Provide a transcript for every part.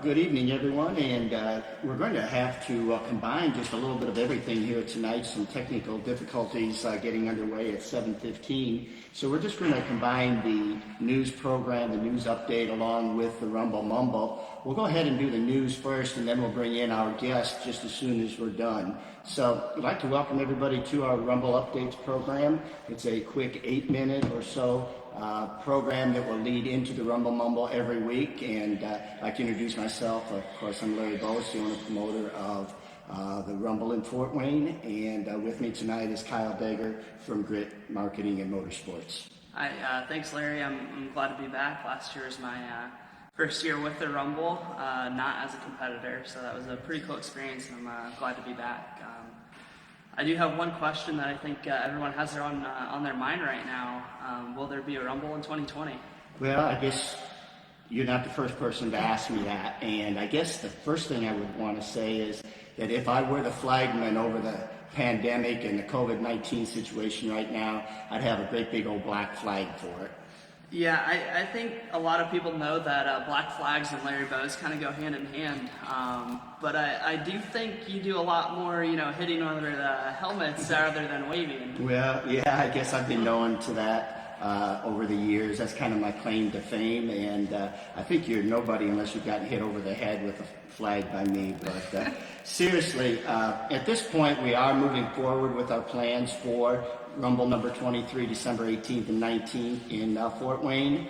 good evening, everyone, and we're going to have to combine just a little bit of everything here tonight. Some technical difficulties getting underway at 7:15, so we're just going to combine the news program, the news update, along with the Rumble Mumble. We'll go ahead and do the news first, and then we'll bring in our guest just as soon as we're done. So I'd like to welcome everybody to our Rumble Updates program. It's a quick 8-minute or so program that will lead into the Rumble Mumble every week, and I'd like to introduce myself. Of course, I'm Larry Bose, the owner and promoter of the Rumble in Fort Wayne, and with me tonight is Kyle Dager from Grit Marketing and Motorsports. Hi, thanks Larry. I'm glad to be back. Last year was my first year with the Rumble, not as a competitor, so that was a pretty cool experience, and I'm glad to be back. I do have one question that I think everyone has on their mind right now. Will there be a Rumble in 2020? Well, I guess you're not the first person to ask me that, and I guess the first thing I would want to say is that if I were the flagman over the pandemic and the COVID-19 situation right now, I'd have a great big old black flag for it. Yeah, I think a lot of people know that black flags and Larry Bose kind of go hand in hand, but I do think you do a lot more, hitting under the helmets rather than waving. Well, yeah, I guess I've been known to that over the years. That's kind of my claim to fame, and I think you're nobody unless you've gotten hit over the head with a flag by me. But seriously, at this point, we are moving forward with our plans for Rumble number 23, December 18th and 19th in Fort Wayne.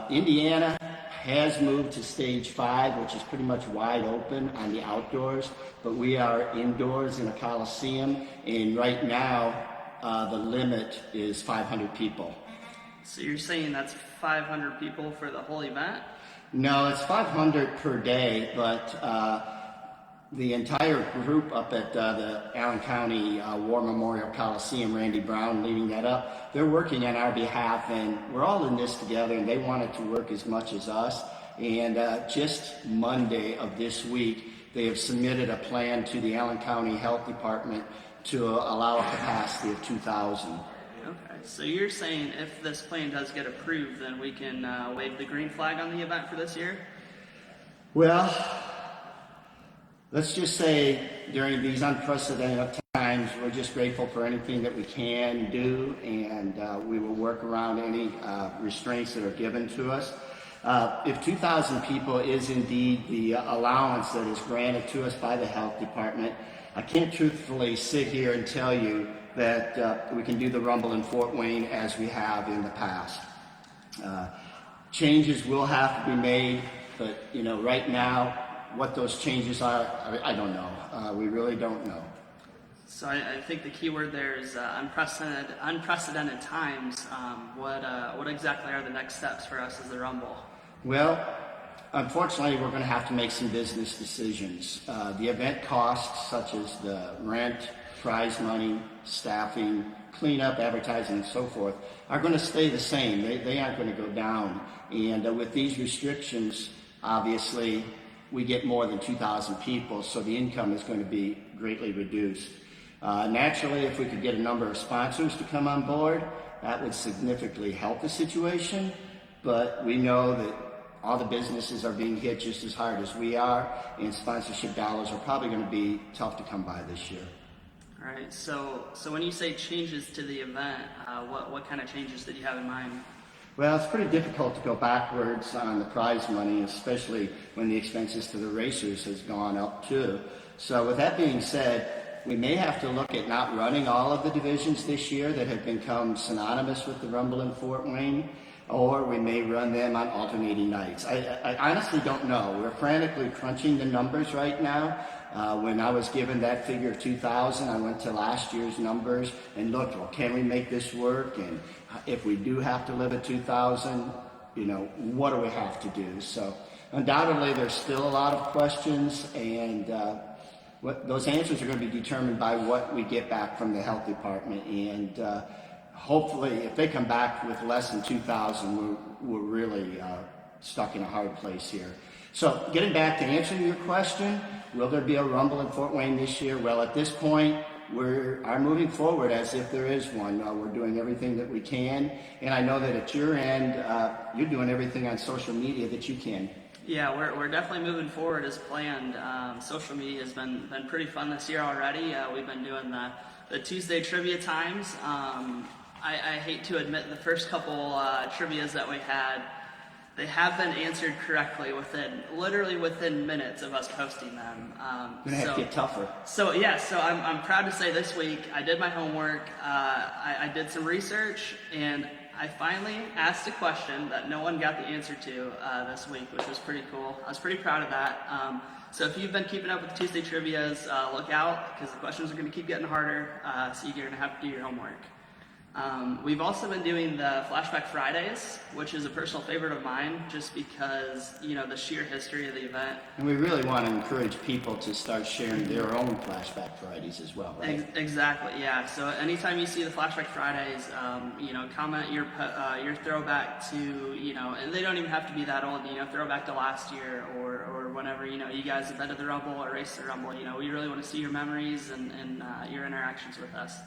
Indiana has moved to stage 5, which is pretty much wide open on the outdoors, but we are indoors in a coliseum, and right now the limit is 500 people. So you're saying that's 500 people for the whole event? No, it's 500 per day, but the entire group up at the Allen County War Memorial Coliseum, Randy Brown leading that up, they're working on our behalf, and we're all in this together, and they want it to work as much as us. And just Monday of this week, they have submitted a plan to the Allen County Health Department to allow a capacity of 2,000. Okay, so you're saying if this plan does get approved, then we can wave the green flag on the event for this year? Well, let's just say during these unprecedented times, we're just grateful for anything that we can do, and we will work around any restraints that are given to us. If 2,000 people is indeed the allowance that is granted to us by the health department, I can't truthfully sit here and tell you that we can do the Rumble in Fort Wayne as we have in the past. Changes will have to be made, but right now, what those changes are, I don't know. We really don't know. So I think the key word there is unprecedented times. What exactly are the next steps for us as the Rumble? Well, unfortunately, we're going to have to make some business decisions. The event costs, such as the rent, prize money, staffing, cleanup, advertising, and so forth, are going to stay the same. They aren't going to go down. And with these restrictions, obviously, we get more than 2,000 people, so the income is going to be greatly reduced. Naturally, if we could get a number of sponsors to come on board, that would significantly help the situation, but we know that all the businesses are being hit just as hard as we are, and sponsorship dollars are probably going to be tough to come by this year. All right, so when you say changes to the event, what kind of changes did you have in mind? Well, it's pretty difficult to go backwards on the prize money, especially when the expenses to the racers has gone up too. So with that being said, we may have to look at not running all of the divisions this year that have become synonymous with the Rumble in Fort Wayne, or we may run them on alternating nights. I honestly don't know. We're frantically crunching the numbers right now. When I was given that figure of 2,000, I went to last year's numbers and looked, well, can we make this work? And if we do have to live at 2,000, what do we have to do? So undoubtedly, there's still a lot of questions, and those answers are going to be determined by what we get back from the health department. And hopefully, if they come back with less than 2,000, we're really stuck in a hard place here. So getting back to answering your question, will there be a Rumble in Fort Wayne this year? Well, at this point, we are moving forward as if there is one. We're doing everything that we can, and I know that at your end, you're doing everything on social media that you can. Yeah, we're definitely moving forward as planned. Social media has been pretty fun this year already. We've been doing the Tuesday trivia times. I hate to admit the first couple trivias that we had, they have been answered correctly literally within minutes of us posting them. You're gonna have to get tougher. So I'm proud to say this week I did my homework. I did some research, and I finally asked a question that no one got the answer to this week, which was pretty cool. I was pretty proud of that. So if you've been keeping up with the Tuesday trivias, look out, because the questions are going to keep getting harder, so you're going to have to do your homework. We've also been doing the Flashback Fridays, which is a personal favorite of mine, just because, the sheer history of the event. And we really want to encourage people to start sharing their own Flashback Fridays as well, right? Exactly, yeah. So anytime you see the Flashback Fridays, comment your throwback to, and they don't even have to be that old, throwback to last year or whenever, you guys have been to the Rumble or raced the Rumble. We really want to see your memories and your interactions with us.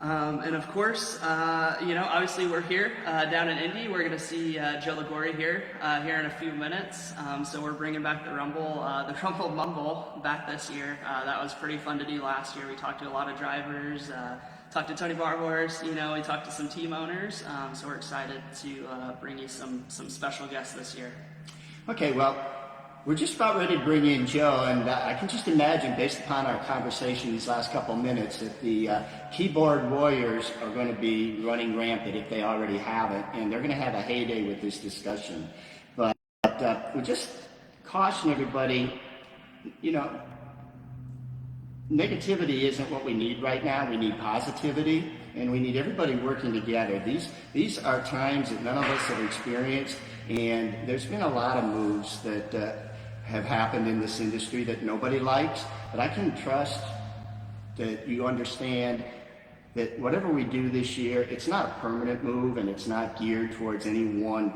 And of course, obviously we're here down in Indy. We're going to see Joe Liguori here in a few minutes. So we're bringing back the Rumble Mumble back this year. That was pretty fun to do last year. We talked to a lot of drivers, talked to Tony Barhorse, we talked to some team owners. So we're excited to bring you some special guests this year. Okay, well, we're just about ready to bring in Joe, and I can just imagine, based upon our conversation these last couple minutes, that the keyboard warriors are going to be running rampant if they already haven't, and they're going to have a heyday with this discussion. But we just caution everybody, negativity isn't what we need right now. We need positivity, and we need everybody working together. These are times that none of us have experienced, and there's been a lot of moves that have happened in this industry that nobody likes, but I can trust that you understand that whatever we do this year, it's not a permanent move and it's not geared towards any one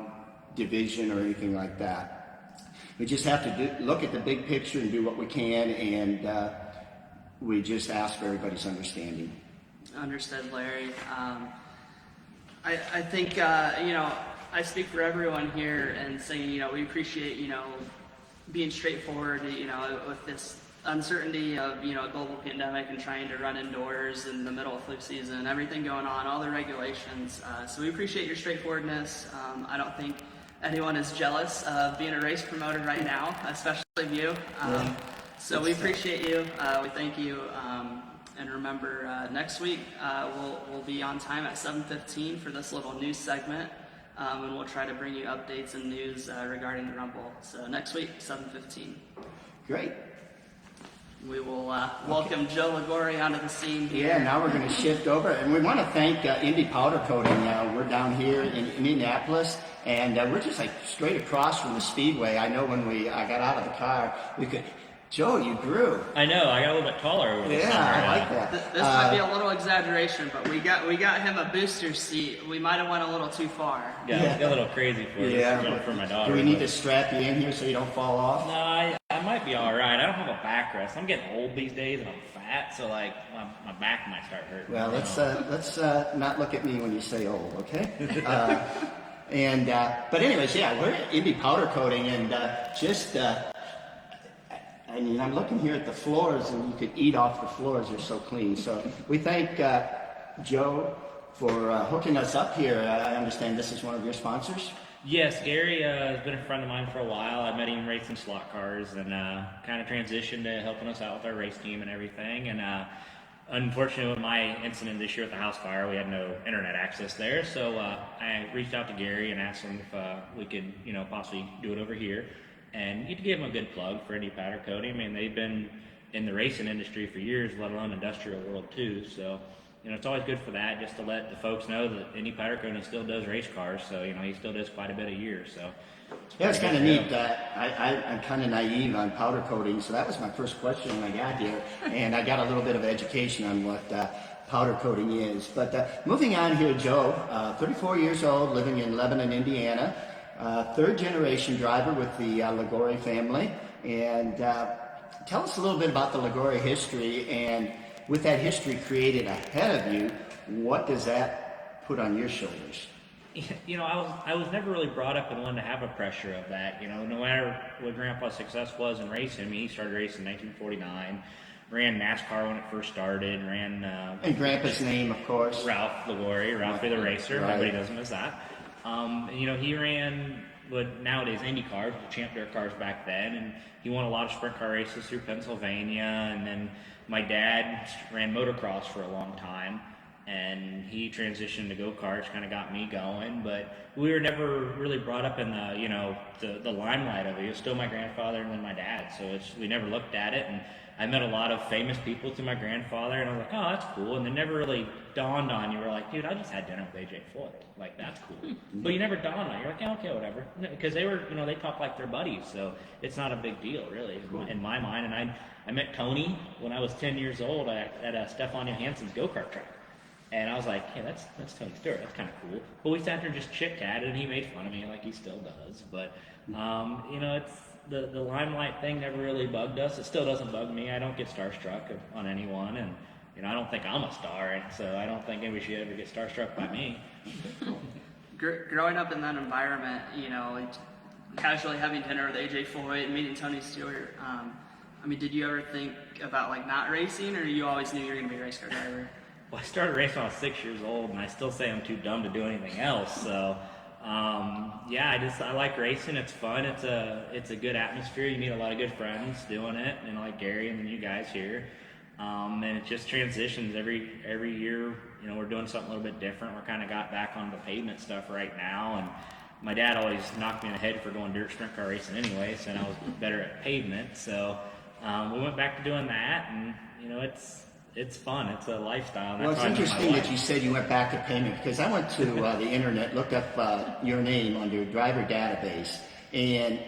division or anything like that. We just have to look at the big picture and do what we can, and we just ask for everybody's understanding. Understood, Larry. I think, I speak for everyone here and saying, we appreciate, being straightforward, with this uncertainty of, a global pandemic and trying to run indoors in the middle of flu season, everything going on, all the regulations. So we appreciate your straightforwardness. I don't think anyone is jealous of being a race promoter right now, especially you. So we appreciate you. We thank you. And remember, next week we'll be on time at 7:15 for this little news segment. And we'll try to bring you updates and news regarding the Rumble. So next week, 7:15. Great. We will welcome Joe Liguori onto the scene here. Yeah, now we're going to shift over. And we want to thank Indy Powder Coating. We're down here in Indianapolis, and we're just like straight across from the Speedway. I know when I got out of the car, we could... Joe, you grew. I know. I got a little bit taller over the summer. Yeah, I like that. This might be a little exaggeration, but we got him a booster seat. We might have went a little too far. Yeah, it got a little crazy for my daughter. Do we need to strap you in here so you don't fall off? No, I might be all right. I don't have a backrest. I'm getting old these days, and I'm fat, so like my back might start hurting. Well, let's not look at me when you say old, okay? But anyways, yeah, we're at Indy Powder Coating, and I'm looking here at the floors, and you could eat off the floors. They're so clean. So we thank Joe for hooking us up here. I understand this is one of your sponsors? Yes, Gary has been a friend of mine for a while. I met him racing slot cars and kind of transitioned to helping us out with our race team and everything. And unfortunately, with my incident this year at the house fire, we had no internet access there. So I reached out to Gary and asked him if we could, possibly do it over here. And you give them a good plug for Indy Powder Coating. I mean, they've been in the racing industry for years, let alone industrial world too. So, it's always good for that, just to let the folks know that Indy Powder Coating still does race cars. So, he still does quite a bit a year. So, yeah, it's kind of neat. I'm kind of naive on powder coating, so that was my first question when I got here, and I got a little bit of education on what powder coating is. But moving on here, Joe, 34 years old, living in Lebanon, Indiana. Third generation driver with the Liguori family, and tell us a little bit about the Liguori history, and with that history created ahead of you, what does that put on your shoulders? I was never really brought up in one to have a pressure of that. No matter what Grandpa's success was in racing, I mean, he started racing in 1949, ran NASCAR when it first started, ran... and Grandpa's name, of course. Ralph Liguori, Ralphie the Racer, Right. Everybody doesn't miss that. He ran what nowadays Indy cars, champ dirt cars back then, and he won a lot of sprint car races through Pennsylvania, and then my dad ran motocross for a long time, and he transitioned to go-karts, kind of got me going, but we were never really brought up in the limelight of it. It was still my grandfather and then my dad, so we never looked at it, and I met a lot of famous people through my grandfather, and I was like, oh, that's cool, and it never really dawned on you. We're like, dude, I just had dinner with AJ Foyt. Like, that's cool. But you never dawned on you. You're like, yeah, okay, whatever. Because they were, they talk like they're buddies, so it's not a big deal, really, in my mind. And I met Tony when I was 10 years old at Stefan Johansson's go-kart track. And I was like, hey, that's Tony Stewart. That's kind of cool. But we sat there and just chit-chatted, and he made fun of me like he still does. But, it's the limelight thing never really bugged us. It still doesn't bug me. I don't get starstruck on anyone, and I don't think I'm a star, and so I don't think anybody should ever get starstruck by me. Growing up in that environment, casually having dinner with AJ Foyt and meeting Tony Stewart, did you ever think about not racing, or you always knew you were going to be a race car driver? Well, I started racing when I was 6 years old, and I still say I'm too dumb to do anything else. So, I like racing. It's fun. It's a good atmosphere. You meet a lot of good friends doing it, like Gary and then you guys here. And it just transitions every year. We're doing something a little bit different. We're kind of got back on the pavement stuff right now, and my dad always knocked me in the head for going dirt sprint car racing anyway, so I was better at pavement. So we went back to doing that, and it's fun. It's a lifestyle. Well, it's interesting that you said you went back to pavement, because I went to the internet, looked up your name on your driver database, and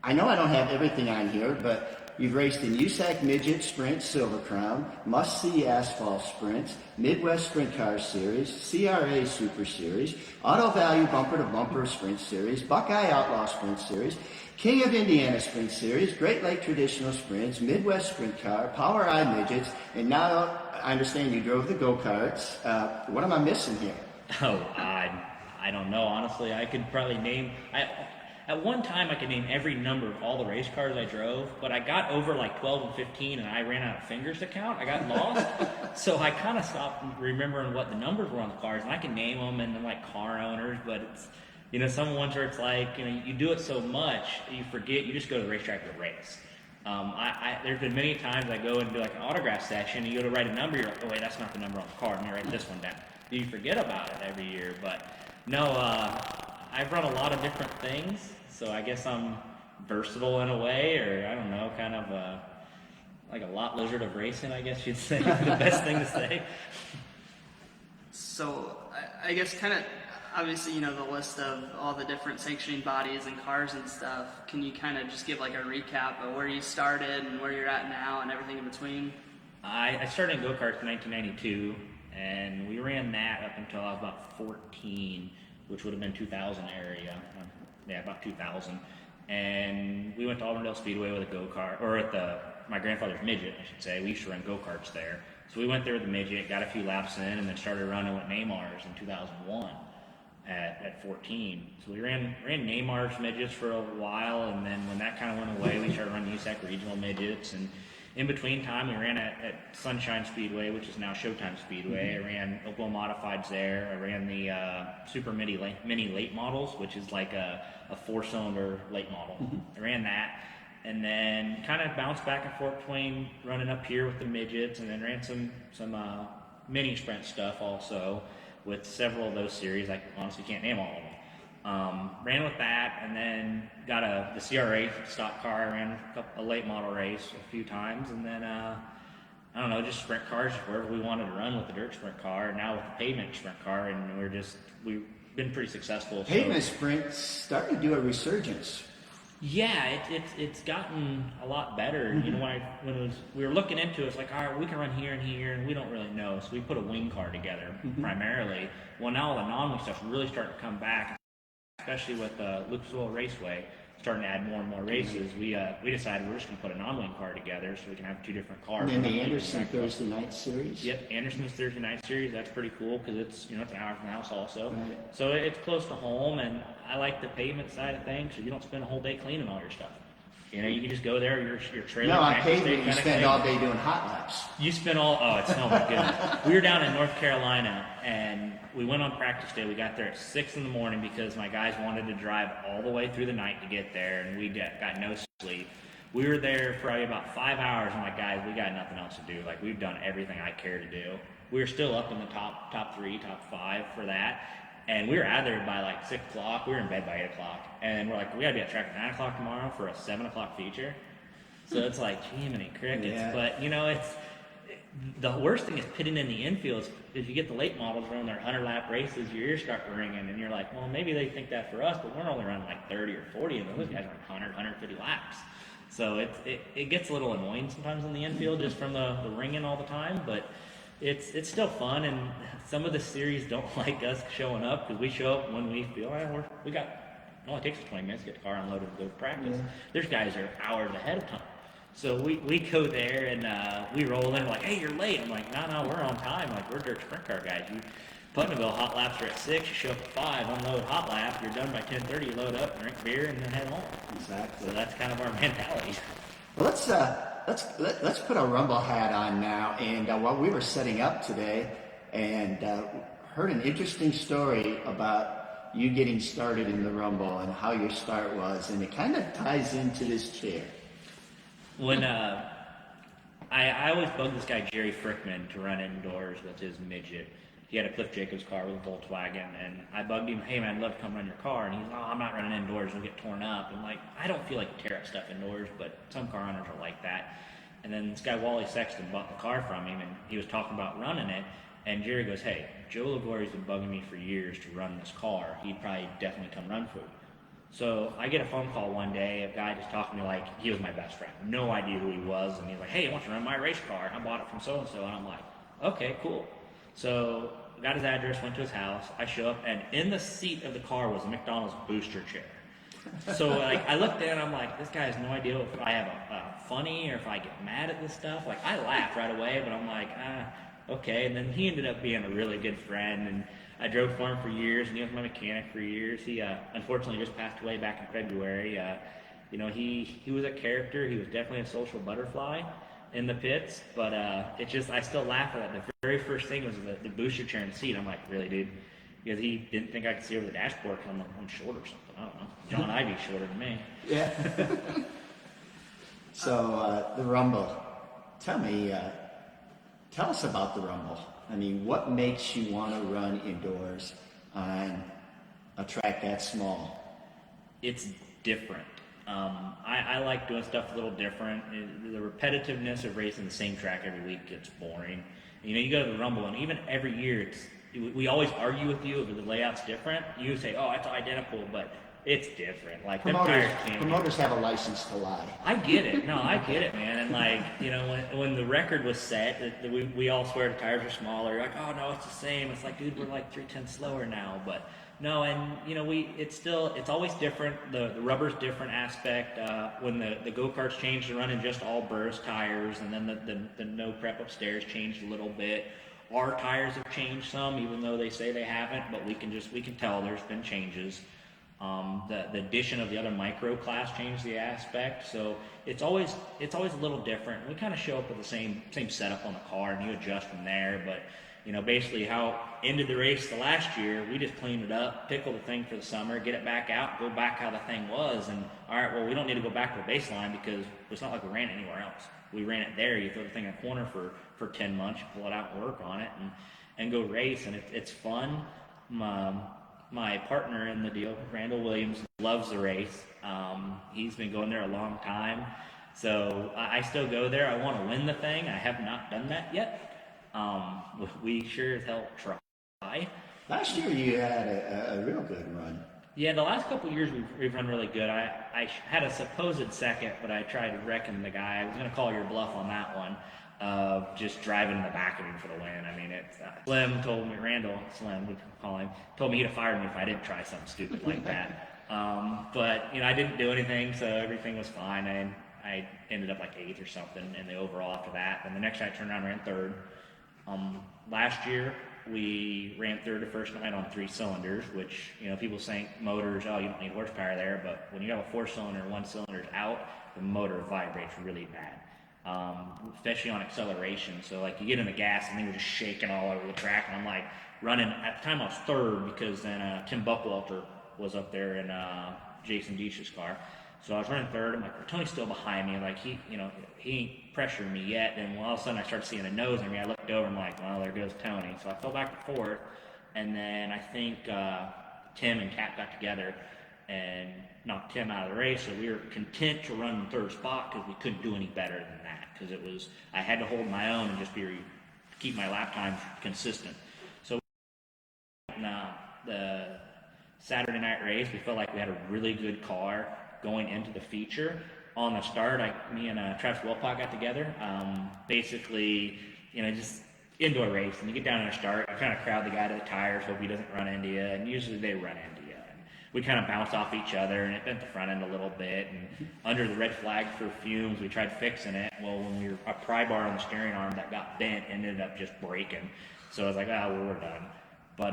I know I don't have everything on here, but you've raced in USAC Midget Sprint Silver Crown, Must See Asphalt Sprints, Midwest Sprint Car Series, CRA Super Series, Auto Value Bumper to Bumper Sprint Series, Buckeye Outlaw Sprint Series, King of Indiana Sprint Series, Great Lake Traditional Sprints, Midwest Sprint Car, Power Eye Midgets, and now I understand you drove the go-karts. What am I missing here? Oh, I don't know. Honestly, I could probably name... At one time, I could name every number of all the race cars I drove, but I got over 12 and 15, and I ran out of fingers to count. I got lost, so I kind of stopped remembering what the numbers were on the cars, and I can name them and then car owners, but it's some ones where it's you do it so much you forget. You just go to the racetrack to race. There's been many times I go and do an autograph section, and you go to write a number, you're like, oh wait, that's not the number on the card. Let me write this one down. You forget about it every year, but no. I've run a lot of different things, so I guess I'm versatile in a way, or I don't know, kind of like a lot lizard of racing, I guess you'd say, the best thing to say. So I guess kind of, obviously, the list of all the different sanctioning bodies and cars and stuff. Can you kind of just give a recap of where you started and where you're at now and everything in between? I started in go-karts in 1992, and we ran that up until I was about 14, which would have been 2000 area. About 2000. And we went to Auburndale Speedway with a go-kart, or at my grandfather's Midget, I should say. We used to run go-karts there. So we went there with the Midget, got a few laps in, and then started running with Neymars in 2001 at 14. So we ran Neymar's Midgets for a while, and then when that kind of went away, we started running USAC Regional Midgets, and in between time, we ran at Sunshine Speedway, which is now Showtime Speedway. I ran Oklahoma Modifieds there. I ran the Super Mini late models, which is like a four-cylinder late model. I ran that, and then kind of bounced back and forth between running up here with the Midgets, and then ran some mini sprint stuff also with several of those series. I honestly can't name all of them. Ran with that, and then got the CRA stock car. I ran a late model race a few times, and then I don't know, just sprint cars wherever we wanted to run with the dirt sprint car. Now with the pavement sprint car, and we've been pretty successful. Pavement sprints starting to do a resurgence. Yeah, it's gotten a lot better. When we were looking into it, it's like, all right, we can run here and here, and we don't really know. So we put a wing car together primarily. Well, now the Anomaly stuff's really starting to come back, especially with Lucasville Raceway. starting to add more and more races, we decided we're just going to put an on-wing car together so we can have 2 different cars. And then the Anderson Thursday night series? Yep, Anderson's Thursday night series. That's pretty cool because it's, it's an hour from the house also. Right. So it's close to home, and I like the pavement side of things, so you don't spend a whole day cleaning all your stuff. You can just go there, your trailer. No, on tractor stay pavement, you kinda spend clean. all day doing hot laps. You spend oh my goodness. We were down in North Carolina, and we went on practice day. We got there at 6 in the morning because my guys wanted to drive all the way through the night to get there, and we got no sleep. We were there for probably about 5 hours. I'm like, guys, we got nothing else to do. Like, we've done everything I care to do. We were still up in the top 3, top 5 for that. And we were out there by like 6 o'clock. We were in bed by 8 o'clock. And we're like, we gotta be at track at 9 o'clock tomorrow for a 7 o'clock feature. So it's like, Jiminy crickets. Yeah. But, it's the worst thing is pitting in the infield. If you get the late models running their 100-lap races, your ears start ringing, and you're like, well, maybe they think that for us, but we're only running like 30 or 40, and those guys are 100, 150 laps. So it gets a little annoying sometimes in the infield just from the ringing all the time, but it's still fun, and some of the series don't like us showing up because we show up when we feel it only takes us 20 minutes to get the car unloaded and go to practice. Yeah. There's guys that are hours ahead of time. So we go there and we roll in, like, hey, you're late. I'm like, no, we're on time. Like, we're dirt sprint car guys. Putnamville hot laps are at 6. You show up at 5, unload hot lap. You're done by 10:30. You load up, drink beer, and then head home. Exactly. So that's kind of our mentality. Well, let's put a Rumble hat on now. And while we were setting up today, and heard an interesting story about you getting started in the Rumble and how your start was, and it kind of ties into this chair. When I always bugged this guy Jerry Frickman to run indoors with his Midget. He had a Cliff Jacobs car with a Volkswagen, and I bugged him, hey man, I'd love to come run your car. And he's, I'm not running indoors, it'll get torn up. And like, I don't feel like you tear up stuff indoors, but some car owners are like that. And then this guy Wally Sexton bought the car from him, and he was talking about running it. And Jerry goes, hey, Joe Liguori's been bugging me for years to run this car. He'd probably definitely come run for it. So I get a phone call one day, a guy just talking to me like he was my best friend. No idea who he was. And he's like, hey, I want you to run my race car. I bought it from so-and-so. And I'm like, okay, cool. So I got his address, went to his house. I show up, and in the seat of the car was a McDonald's booster chair. So like I looked in, I'm like, this guy has no idea if I have a funny or if I get mad at this stuff. Like I laughed right away, but I'm like, okay. And then he ended up being a really good friend, and I drove for him for years, and he was my mechanic for years. He unfortunately just passed away back in February. He was a character. He was definitely a social butterfly in the pits, but I still laugh at that. The very first thing was the booster chair in the seat. I'm like, really, dude? Because he didn't think I could see over the dashboard because I'm short or something. I don't know. John Ivy's shorter than me. Yeah. So the Rumble. Tell us about the Rumble. I mean, what makes you want to run indoors on a track that small? It's different. I like doing stuff a little different. The repetitiveness of racing the same track every week gets boring. You go to the Rumble, and even every year, we always argue with you if the layout's different. You say, oh, it's identical, but it's different. Like promoters have a license to lie. I get it. No, I get it, man. And when the record was set, we all swear the tires are smaller. You're like, oh no, it's the same. It's like, dude, we're like 3/10 slower now. But no, and it's always different. The rubber's different aspect. When the go-karts changed to running just all burst tires, and then the no prep upstairs changed a little bit. Our tires have changed some, even though they say they haven't. But we can tell there's been changes. The addition of the other micro class changed the aspect, so it's always a little different. We kind of show up with the same setup on the car, and you adjust from there. But basically how ended the race the last year, we just cleaned it up, pickle the thing for the summer, get it back out, go back how the thing was, and all right, well, we don't need to go back to the baseline because it's not like we ran it anywhere else. We ran it there. You throw the thing in a corner for 10 months, you pull it out and work on it, and go race, and it's fun. My partner in the deal, Randall Williams, loves the race. He's been going there a long time. So I still go there. I want to win the thing. I have not done that yet. We sure as hell try. Last year you had a real good run. Yeah, the last couple of years we've run really good. I had a supposed second, but I tried wrecking the guy. I was going to call your bluff on that one. Of just driving in the back of him for the win. I mean, Slim told me, Randall, Slim, we call him, told me he'd have fired me if I didn't try something stupid like that. But I didn't do anything, so everything was fine. I ended up like 8th or something in the overall after that. And the next night I turned around and ran 3rd. Last year we ran 3rd the first night on 3 cylinders, which people think motors, oh, you don't need horsepower there, but when you have a 4-cylinder and 1 cylinder's out, the motor vibrates really bad. Especially on acceleration. So like you get in the gas and they were just shaking all over the track, and I'm like running. At the time I was 3rd because then Tim Buckwalter was up there in Jason Deitch's car. So I was running 3rd. I'm like, Tony's still behind me. Like he ain't pressuring me yet. And all of a sudden I started seeing a nose on me. I looked over and I'm like, well, there goes Tony. So I fell back to 4th, and then I think Tim and Kat got together and knocked Tim out of the race. So we were content to run in 3rd spot because we couldn't do any better than that. Because I had to hold my own and just keep my lap times consistent. So the Saturday night race, we felt like we had a really good car going into the feature. On the start, me and Travis Wilpot got together. Basically, just indoor race, and you get down in the start, you kind of crowd the guy to the tires, hope he doesn't run into you, and usually they run into you. And we kind of bounced off each other, and it bent the front end a little bit. And under the red flag for fumes, we tried fixing it. Well, when a pry bar on the steering arm that got bent ended up just breaking. So I was like, well, we're done. But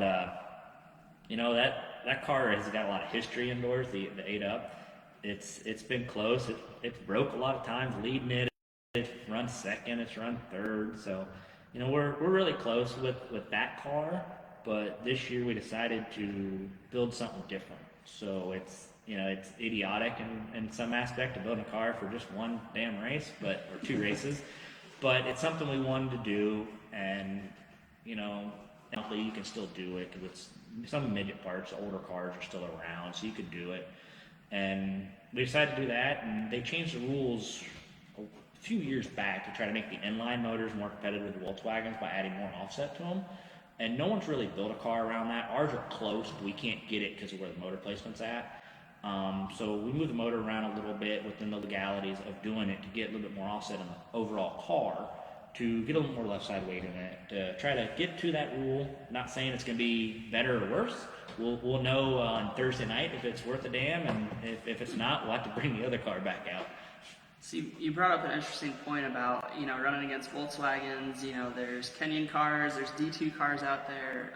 that car has got a lot of history indoors. The 8-up, it's been close. It's broke a lot of times leading it. It's run 2nd. It's run 3rd. So we're really close with that car. But this year we decided to build something different. So it's idiotic in some aspect to build a car for just one damn race, or 2 races. But it's something we wanted to do, and hopefully you can still do it because some midget parts, older cars are still around, so you could do it. And we decided to do that, and they changed the rules a few years back to try to make the inline motors more competitive with the Volkswagens by adding more offset to them. And no one's really built a car around that. Ours are close, but we can't get it because of where the motor placement's at. So we moved the motor around a little bit within the legalities of doing it to get a little bit more offset in the overall car, to get a little more left side weight in it, to try to get to that rule. Not saying it's going to be better or worse. We'll know on Thursday night if it's worth a damn, and if it's not, we'll have to bring the other car back out. So you brought up an interesting point about, running against Volkswagens. There's Kenyan cars, there's D2 cars out there.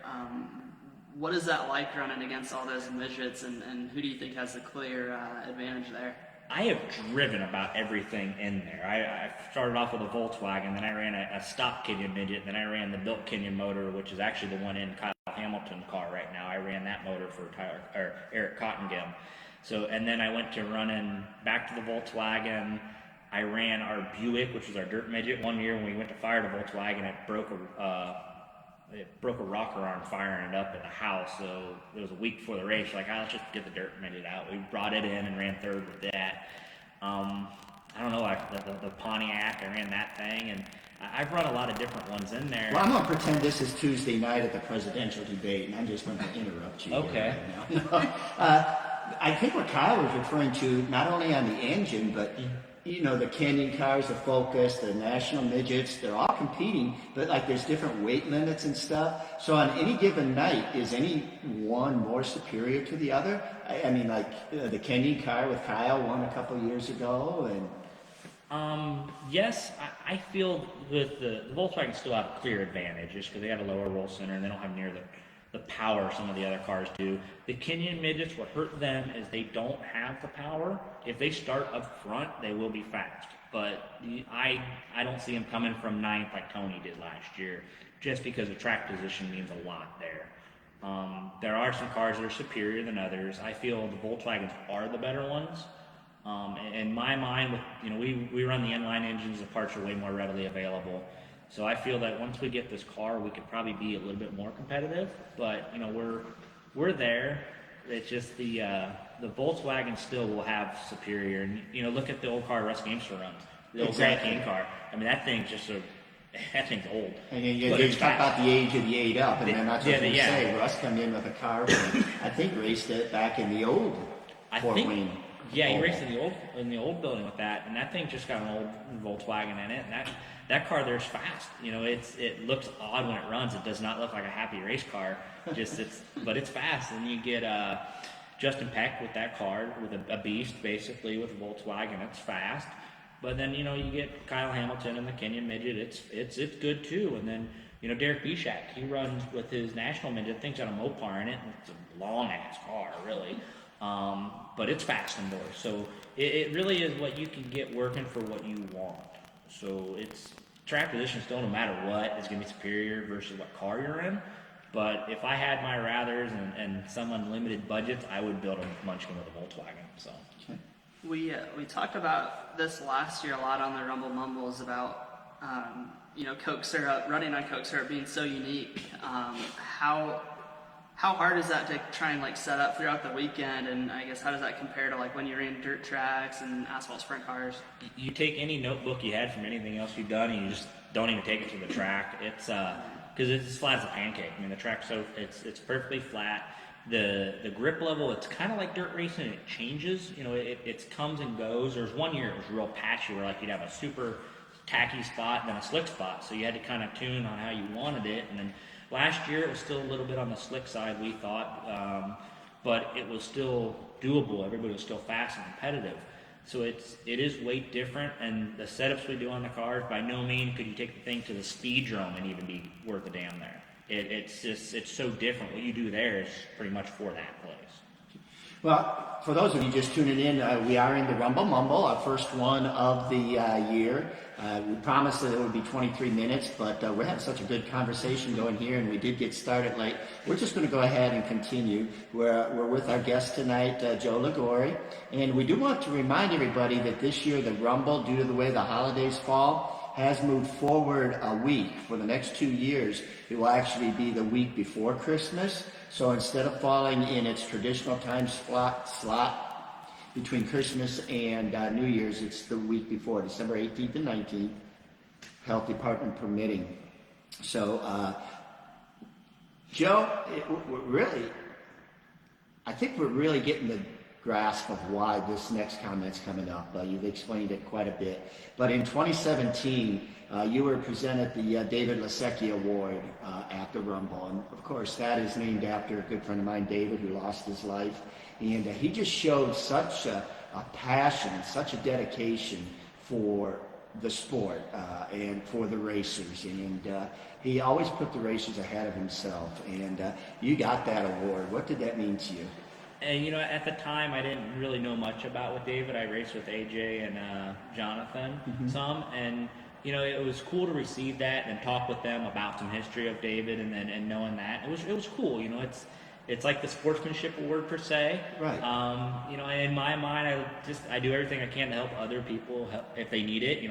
What is that like running against all those midgets, and who do you think has the clear advantage there? I have driven about everything in there. I started off with a Volkswagen, then I ran a stock Kenyan midget, then I ran the built Kenyan motor, which is actually the one in Kyle Hamilton's car right now. I ran that motor for Eric Cottengim. So, and then I went to running back to the Volkswagen. I ran our Buick, which was our dirt midget. One year when we went to fire the Volkswagen, it broke a rocker arm firing it up at the house. So it was a week before the race. Like, let's just get the dirt midget out. We brought it in and ran 3rd with that. I don't know, the Pontiac, I ran that thing, and I've run a lot of different ones in there. Well, I'm going to pretend this is Tuesday night at the presidential debate, and I'm just going to interrupt you. Okay. Right now. I think what Kyle was referring to, not only on the engine, but the Kenyan cars, the Focus, the National Midgets, they're all competing, but like there's different weight limits and stuff. So on any given night, is any one more superior to the other? I mean, like the Kenyan car with Kyle won a couple years ago, and yes, I feel that the Volkswagen still have a clear advantage just because they have a lower roll center and they don't have near the power some of the other cars do. The Kenyan midgets, what hurt them is they don't have the power. If they start up front, they will be fast. But I don't see them coming from 9th like Tony did last year, just because the track position means a lot there. There are some cars that are superior than others. I feel the Volkswagens are the better ones. In my mind, we run the inline engines, the parts are way more readily available. So I feel that once we get this car, we could probably be a little bit more competitive. But we're there. It's just the Volkswagen still will have superior. And look at the old car Russ Gamester runs, the old Grand King car. I mean, that thing's old. And you talk about the age of the 8-up, and then that's what you say. Russ come in with a car, I think raced it back in the old Fort Wayne. Yeah, he raced in the old building with that, and that thing just got an old Volkswagen in it, and that car there's fast. It looks odd when it runs. It does not look like a happy race car. But it's fast. And you get Justin Peck with that car, with a beast basically with a Volkswagen. It's fast. But then, you get Kyle Hamilton and the Kenyan Midget. It's good too. And then, Derek Bishak, he runs with his national Midget. Thing's got a Mopar in it. And it's a long-ass car, really. But it's fast indoors. So it really is what you can get working for what you want. So track position still, no matter what, is going to be superior versus what car you're in. But if I had my rathers and some unlimited budgets, I would build a Munchkin with a Volkswagen. So. Okay. We talked about this last year a lot on the Rumble Mumbles about Coke syrup, running on Coke syrup being so unique. How hard is that to try and set up throughout the weekend? And I guess how does that compare to when you're in dirt tracks and asphalt sprint cars? You take any notebook you had from anything else you've done, and you just don't even take it to the track. It's because it's as flat as a pancake. I mean, the track's it's perfectly flat. The grip level, it's kind of like dirt racing. It changes. It comes and goes. There's one year it was real patchy where you'd have a super tacky spot and then a slick spot, so you had to kind of tune on how you wanted it. And then last year it was still a little bit on the slick side, we thought, but it was still doable. Everybody was still fast and competitive. So it is way different, and the setups we do on the cars, by no means could you take the thing to the speed drum and even be worth a damn there. It's so different. What you do there is pretty much for that place. Well, for those of you just tuning in, we are in the Rumble Mumble, our first one of the year. We promised that it would be 23 minutes, but we're having such a good conversation going here, and we did get started late. We're just going to go ahead and continue. We're with our guest tonight, Joe Liguori, and we do want to remind everybody that this year the Rumble, due to the way the holidays fall, has moved forward a week. For the next 2 years, it will actually be the week before Christmas. So instead of falling in its traditional time slot between Christmas and New Year's, it's the week before, December 18th and 19th, health department permitting. So, Joe, I think we're really getting the grasp of why this next comment's coming up. You've explained it quite a bit. But in 2017, you were presented the Davidliseki Award at the Rumble. And of course, that is named after a good friend of mine, David, who lost his life. And he just showed such a passion, such a dedication for the sport and for the racers. And he always put the racers ahead of himself. And you got that award. What did that mean to you? And, at the time, I didn't really know much about with David. I raced with AJ and Jonathan some, and, it was cool to receive that and talk with them about some history of David and knowing that. It was cool, it's like the sportsmanship award per se. Right. In my mind, I do everything I can to help other people if they need it.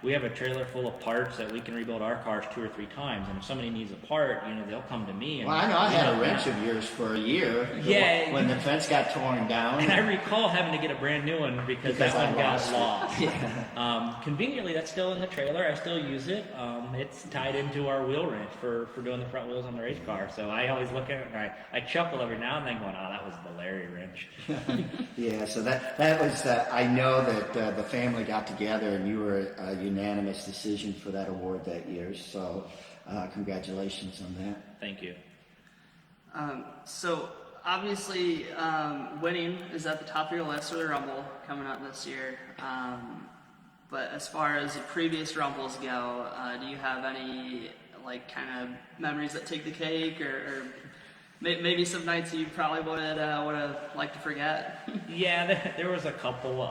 We have a trailer full of parts that we can rebuild our cars 2 or 3 times, and if somebody needs a part, they'll come to me. And, well, I know I had a wrench of yours for a year. Yeah. When the fence got torn down. And I recall having to get a brand new one because that one got lost. Yeah. Conveniently, that's still in the trailer. I still use it. It's tied into our wheel wrench for doing the front wheels on the race car. So I always look at it and I chuckle every now and then going, oh, that was the Larry wrench. Yeah, so that was, I know that the family got together and you were unanimous decision for that award that year. So congratulations on that. Thank you. So obviously winning is at the top of your list for the Rumble coming up this year. But as far as the previous Rumbles go, do you have any kind of memories that take the cake, or maybe some nights you probably would have liked to forget? Yeah, there was a couple.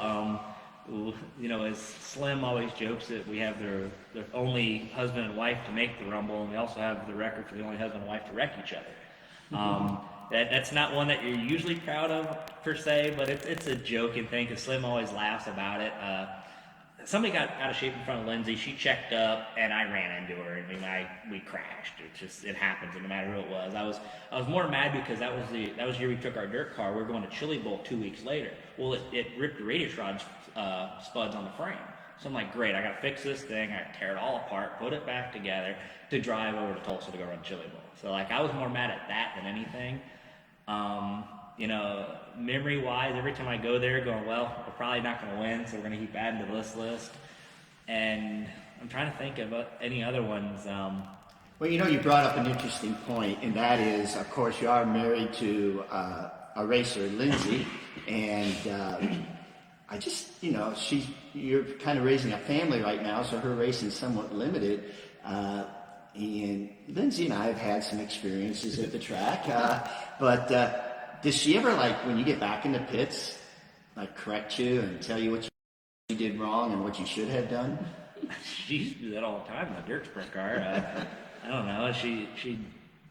As Slim always jokes that we have the only husband and wife to make the Rumble, and we also have the record for the only husband and wife to wreck each other. That's not one that you're usually proud of per se, but it's a joking thing because Slim always laughs about it. Somebody got out of shape in front of Lindsay. She checked up, and I ran into her, and we crashed. It happens, no matter who it was. I was more mad because that was the year we took our dirt car. We were going to Chili Bowl 2 weeks later. Well, it ripped the radius rod spuds on the frame. So I'm like, great, I got to fix this thing. I tear it all apart, put it back together to drive over to Tulsa to go run Chili Bowl. So I was more mad at that than anything. Memory-wise, every time I go there going, well, we're probably not going to win, so we're going to keep adding to this list. And I'm trying to think about any other ones. Well, you brought up an interesting point, and that is, of course, you are married to a a racer, Lindsay, and I just, you're kind of raising a family right now, so her racing's somewhat limited. And Lindsay and I have had some experiences at the track, but does she ever, like, when you get back in the pits, like, correct you and tell you what you did wrong and what you should have done? She used to do that all the time in the dirt sprint car. I don't know. She'd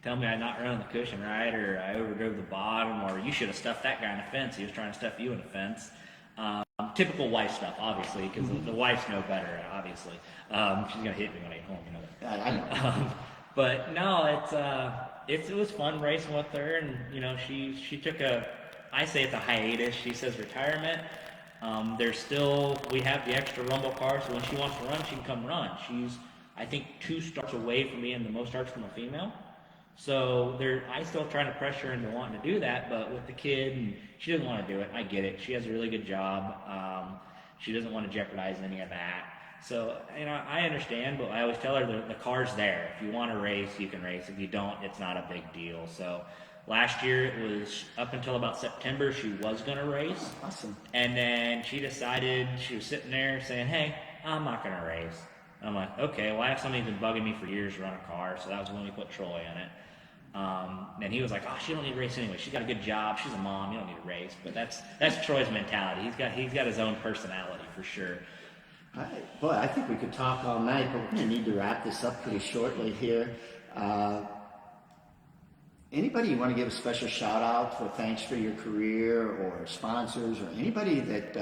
tell me I'd not run on the cushion right, or I overdrove the bottom, or you should have stuffed that guy in the fence. He was trying to stuff you in the fence. Typical wife stuff, obviously, because the wives know better, obviously. She's going to hit me when I get home, you know that. I know. But no, it was fun racing with her, and, she took I say it's a hiatus. She says retirement. We have the extra rumble car, so when she wants to run, she can come run. She's, I think, 2 starts away from being the most starts from a female. So I still trying to pressure her into wanting to do that, but with the kid, and she doesn't want to do it. I get it. She has a really good job. She doesn't want to jeopardize any of that. So, I understand, but I always tell her the car's there. If you want to race, you can race. If you don't, it's not a big deal. So last year, it was up until about September, she was going to race. Awesome. And then she decided, she was sitting there saying, hey, I'm not going to race. And I'm like, okay, well, I have somebody who's been bugging me for years to run a car, so that was when we put Troy in it. And he was like, "Oh, she don't need to race anyway. She's got a good job. She's a mom. You don't need to race." But that's Troy's mentality. He's got his own personality for sure. All right. Boy, I think we could talk all night, but we're going to need to wrap this up pretty shortly here. Anybody you want to give a special shout out for thanks for your career, or sponsors, or anybody that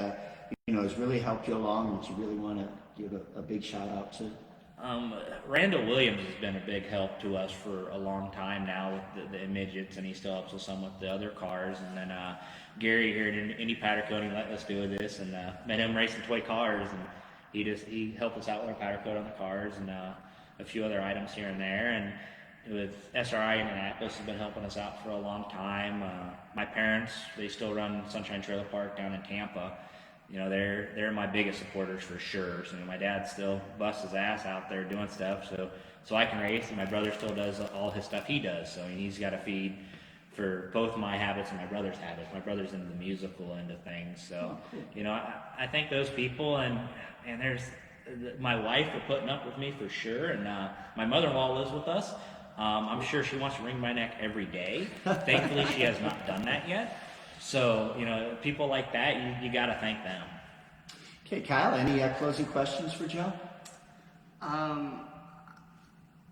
has really helped you along that you really want to give a big shout out to? Randall Williams has been a big help to us for a long time now with the Midgets, and he still helps us some with the other cars. And then Gary here at Indy Powder Coating let us do this, and met him racing toy cars, and he helped us out with our powder coat on the cars, and a few other items here and there. And with SRI Indianapolis has been helping us out for a long time. My parents, they still run Sunshine Trailer Park down in Tampa. They're my biggest supporters for sure. So my dad still busts his ass out there doing stuff, so I can race, and my brother still does all his stuff he does. So he's got to feed for both my habits and my brother's habits. My brother's into the musical end of things. So, I thank those people, and there's my wife for putting up with me for sure, and my mother-in-law lives with us. I'm sure she wants to wring my neck every day. Thankfully, she has not done that yet. So, people like that, you got to thank them. Okay, Kyle, any closing questions for Joe?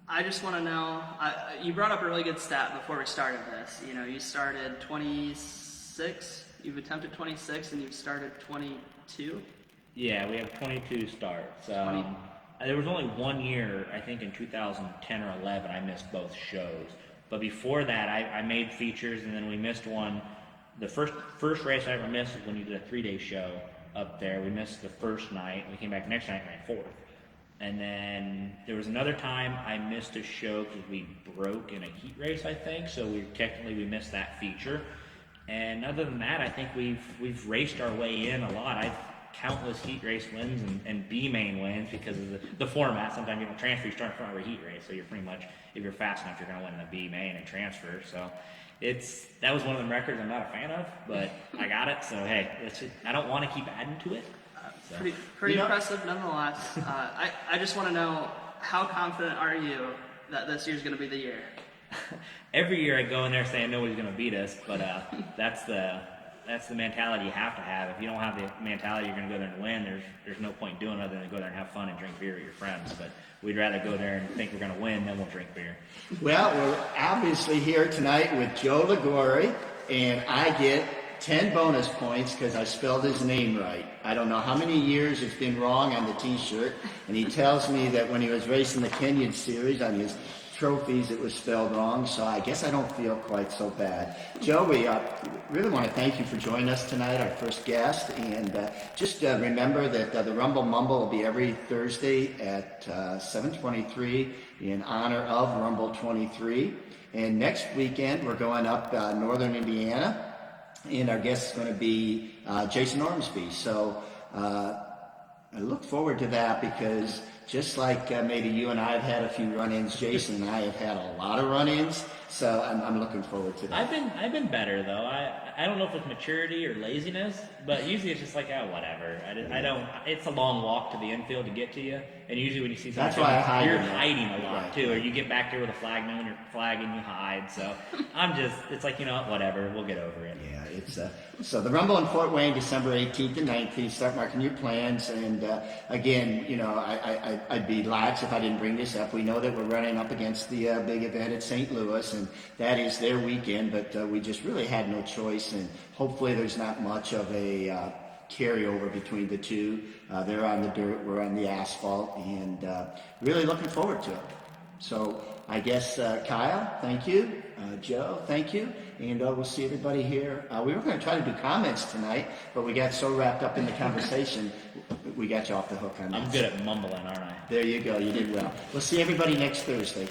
I just want to know, you brought up a really good stat before we started this. You started 26, you've attempted 26, and you've started 22? Yeah, we have 22 starts. There was only 1 year, I think in 2010 or 11, I missed both shows. But before that, I made features, and then we missed one. The first race I ever missed was when you did a 3-day show up there. We missed the first night. We came back next night and ran 4th. And then there was another time I missed a show because we broke in a heat race, I think. So we missed that feature. And other than that, I think we've raced our way in a lot. I've countless heat race wins and B main wins because of the format. Sometimes you don't transfer, you start in front of a heat race. So you're pretty much, if you're fast enough, you're going to win the B main and transfer. So that was one of the records I'm not a fan of, but I got it. So hey, I don't want to keep adding to it. So. Pretty impressive nonetheless. I just want to know, how confident are you that this year's going to be the year? Every year I go in there saying nobody's going to beat us, but that's the mentality you have to have. If you don't have the mentality you're going to go there and win, there's no point doing other than go there and have fun and drink beer with your friends. But we'd rather go there and think we're going to win, then we'll drink beer. Well, we're obviously here tonight with Joe Liguori, and I get 10 bonus points because I spelled his name right. I don't know how many years it's been wrong on the t-shirt, and he tells me that when he was racing the Kenyan series on his trophies it was spelled wrong, so I guess I don't feel quite so bad. Joe, we really want to thank you for joining us tonight, our first guest, and just remember that the Rumble Mumble will be every Thursday at 7:23 in honor of Rumble 23, and next weekend we're going up northern Indiana, and our guest is going to be Jason Ormsby. So I look forward to that because just like maybe you and I have had a few run-ins, Jason and I have had a lot of run-ins, so I'm looking forward to that. I've been better though. I don't know if it's maturity or laziness, but usually it's just like, oh, whatever. I don't. It's a long walk to the infield to get to you, and usually when you see something, That's why I hide you're in there. hiding a lot Right. too, or you get back there with a flag man, you're flagging, you hide. So it's like, you know what, whatever, we'll get over it. Yeah, it's so the Rumble in Fort Wayne, December 18th and 19th. Start marking your plans, and again, you know, I'd be lax if I didn't bring this up. We know that we're running up against the big event at St. Louis, and that is their weekend, but we just really had no choice, and hopefully there's not much of a carryover between the two. They're on the dirt, we're on the asphalt, and really looking forward to it. So I guess Kyle, thank you. Joe, thank you. And we'll see everybody here. We were going to try to do comments tonight, but we got so wrapped up in the conversation, we got you off the hook on that. I'm good at mumbling, aren't I? There you go. You did well. We'll see everybody next Thursday.